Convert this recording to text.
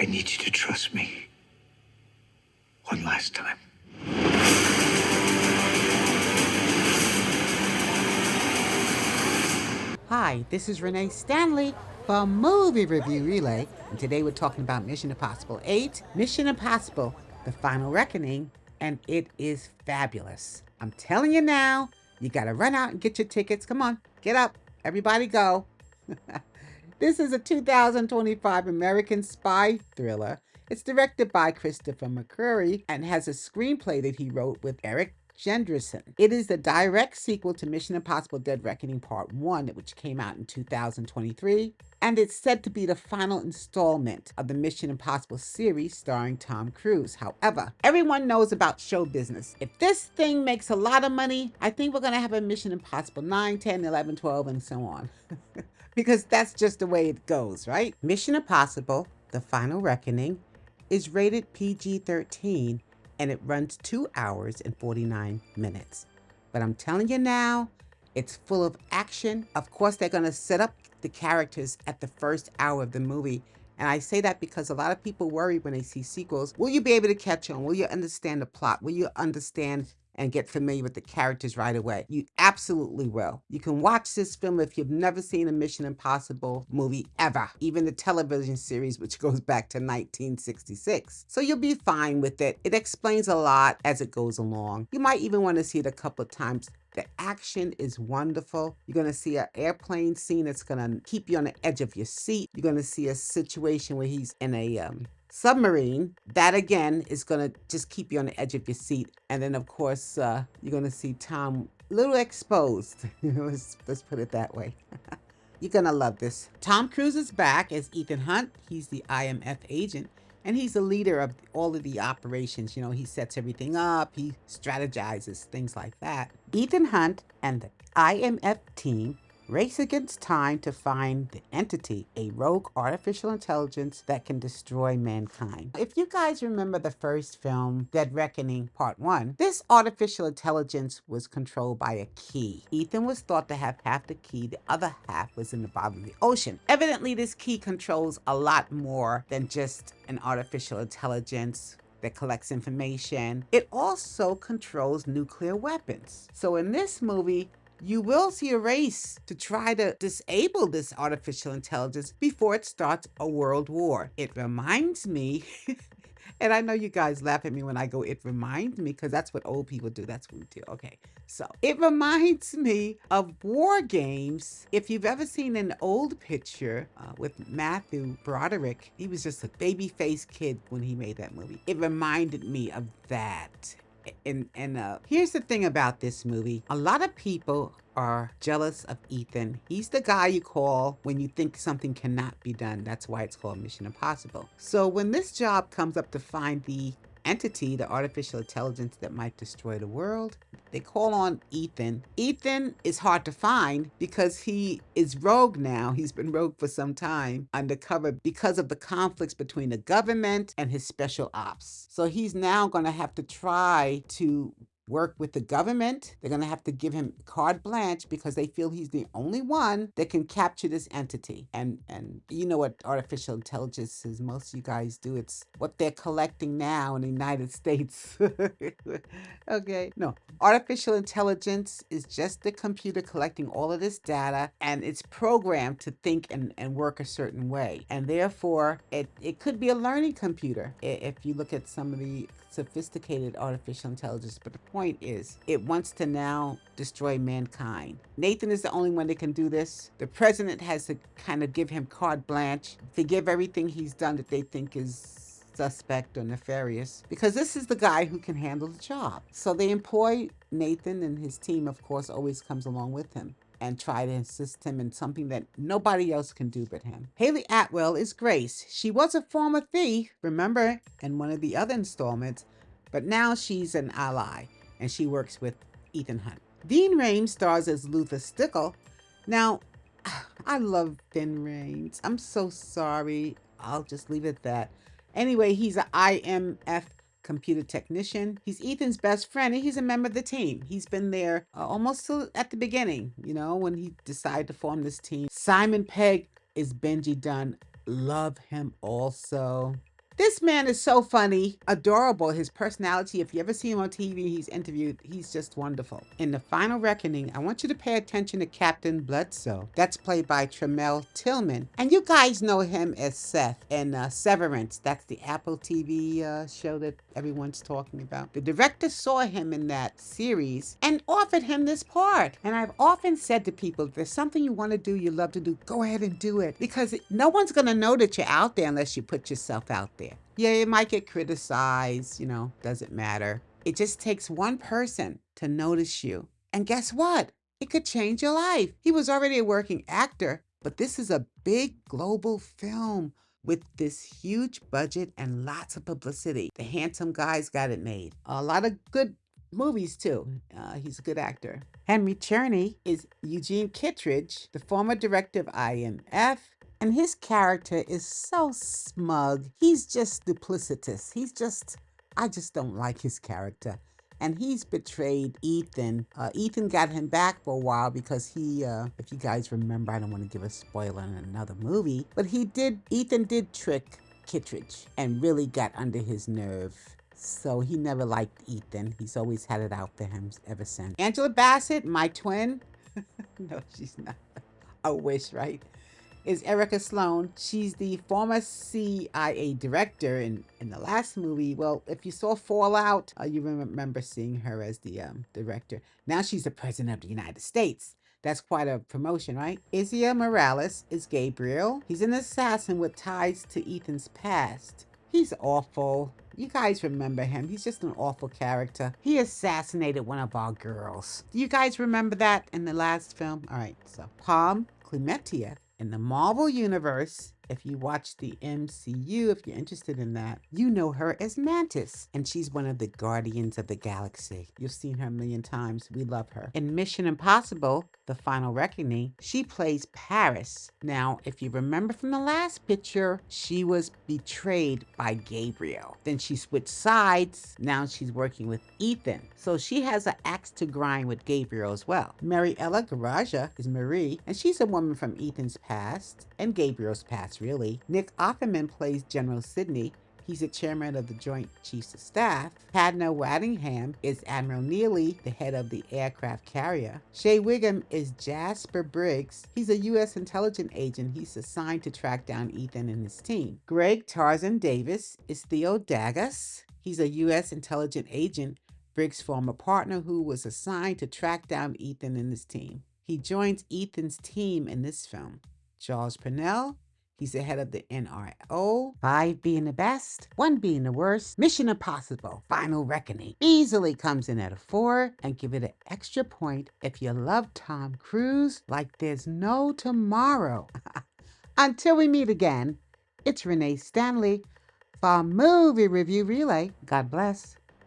I need you to trust me. One last time. Hi, this is Renee Stanley from Movie Review Relay, and today we're talking about Mission Impossible 8, Mission Impossible, The Final Reckoning, and it is fabulous. I'm telling you now, you gotta run out and get your tickets. Come on, get up. Everybody go. This is a 2025 American spy thriller. It's directed by Christopher McQuarrie and has a screenplay that he wrote with Eric Jenderson. It is the direct sequel to Mission Impossible Dead Reckoning Part 1, which came out in 2023, and it's said to be the final installment of the Mission Impossible series starring Tom Cruise. However, everyone knows about show business. If this thing makes a lot of money, I think we're going to have a Mission Impossible 9, 10, 11, 12, and so on. Because that's just the way it goes, right? Mission Impossible, The Final Reckoning, is rated PG-13 and it runs 2 hours and 49 minutes. But I'm telling you now, it's full of action. Of course, they're going to set up the characters at the first hour of the movie. And I say that because a lot of people worry when they see sequels. Will you be able to catch on? Will you understand the plot? Will you understand and get familiar with the characters right away? You absolutely will. You can watch this film if you've never seen a Mission Impossible movie ever, even the television series, which goes back to 1966. So you'll be fine with it. It explains a lot as it goes along. You might even want to see it a couple of times. The action is wonderful. You're going to see an airplane scene that's going to keep you on the edge of your seat. You're going to see a situation where he's in a submarine. That again is going to just keep you on the edge of your seat. And then of course you're going to see Tom a little exposed. let's put it that way. You're going to love this. Tom Cruise is back as Ethan Hunt. He's the IMF agent. And he's the leader of all of the operations. You know, he sets everything up, he strategizes, things like that. Ethan Hunt and the IMF team race against time to find the entity, a rogue artificial intelligence that can destroy mankind. If you guys remember the first film, Dead Reckoning Part 1, this artificial intelligence was controlled by a key. Ethan was thought to have half the key, the other half was in the bottom of the ocean. Evidently, this key controls a lot more than just an artificial intelligence that collects information. It also controls nuclear weapons. So in this movie, you will see a race to try to disable this artificial intelligence before it starts a world war. It reminds me, and I know you guys laugh at me when I go, it reminds me, because that's what old people do. That's what we do. Okay. So it reminds me of Wargames. If you've ever seen an old picture with Matthew Broderick, he was just a baby-faced kid when he made that movie. It reminded me of that. And here's the thing about this movie. A lot of people are jealous of Ethan. He's the guy you call when you think something cannot be done. That's why it's called Mission Impossible. So when this job comes up to find the entity, the artificial intelligence that might destroy the world, they call on Ethan. Ethan is hard to find because he is rogue now. He's been rogue for some time, undercover, because of the conflicts between the government and his special ops. So he's now going to have to try to work with the government. They're going to have to give him carte blanche because they feel he's the only one that can capture this entity. And you know what artificial intelligence is, most of you guys do. It's what they're collecting now in the United States. Okay, no. Artificial intelligence is just the computer collecting all of this data, and it's programmed to think and work a certain way. And therefore, it could be a learning computer if you look at some of the sophisticated artificial intelligence. But the point is, it wants to now destroy mankind. Nathan is the only one that can do this. The president has to kind of give him carte blanche, forgive everything he's done that they think is suspect or nefarious, because this is the guy who can handle the job. So they employ Nathan, and his team, of course, always comes along with him and try to assist him in something that nobody else can do but him. Haley Atwell is Grace. She was a former thief, remember, in one of the other installments, but now she's an ally, and she works with Ethan Hunt. Dean Rames stars as Luther Stickle. Now, I love Vin Rames. I'm so sorry. I'll just leave it at that. Anyway, he's an IMF computer technician. He's Ethan's best friend, and he's a member of the team. He's been there almost at the beginning, you know, when he decided to form this team. Simon Pegg is Benji Dunn. Love him also. This man is so funny, adorable. His personality, if you ever see him on TV, he's interviewed, he's just wonderful. In The Final Reckoning, I want you to pay attention to Captain Bloodsoe. That's played by Tremel Tillman. And you guys know him as Seth in Severance. That's the Apple TV show that everyone's talking about. The director saw him in that series and offered him this part. And I've often said to people, if there's something you want to do, you love to do, go ahead and do it. Because no one's going to know that you're out there unless you put yourself out there. Yeah, it might get criticized, doesn't matter. It just takes one person to notice you. And guess what? It could change your life. He was already a working actor, but this is a big global film with this huge budget and lots of publicity. The handsome guy's got it made. A lot of good movies too. He's a good actor. Henry Czerny is Eugene Kittredge, the former director of IMF. And his character is so smug. He's just duplicitous. I just don't like his character. And he's betrayed Ethan. Ethan got him back for a while because he, if you guys remember, I don't want to give a spoiler in another movie, but Ethan did trick Kittredge and really got under his nerve. So he never liked Ethan. He's always had it out for him ever since. Angela Bassett, my twin. No, she's not. I wish, right? Is Erica Sloane. She's the former CIA director in the last movie. Well, if you saw Fallout, you remember seeing her as the director. Now she's the president of the United States. That's quite a promotion, right? Isia Morales is Gabriel. He's an assassin with ties to Ethan's past. He's awful. You guys remember him. He's just an awful character. He assassinated one of our girls. Do you guys remember that in the last film? All right, so Palm Clementia. In the Marvel Universe, if you watch the MCU, if you're interested in that, you know her as Mantis. And she's one of the Guardians of the Galaxy. You've seen her a million times. We love her. In Mission Impossible, The Final Reckoning, she plays Paris. Now, if you remember from the last picture, she was betrayed by Gabriel. Then she switched sides. Now she's working with Ethan. So she has an axe to grind with Gabriel as well. Mariella Garaja is Marie, and she's a woman from Ethan's past and Gabriel's past, really. Nick Offerman plays General Sidney. He's the chairman of the Joint Chiefs of Staff. Padna Waddingham is Admiral Neely, the head of the aircraft carrier. Shea Wiggum is Jasper Briggs. He's a U.S. intelligence agent. He's assigned to track down Ethan and his team. Greg Tarzan Davis is Theo Dagas. He's a U.S. intelligence agent, Briggs' former partner, who was assigned to track down Ethan and his team. He joins Ethan's team in this film. Charles Purnell, he's the head of the NRO. 5 being the best, 1 being the worst. Mission Impossible, Final Reckoning easily comes in at a 4, and give it an extra point if you love Tom Cruise like there's no tomorrow. Until we meet again, it's Renee Stanley for Movie Review Relay. God bless.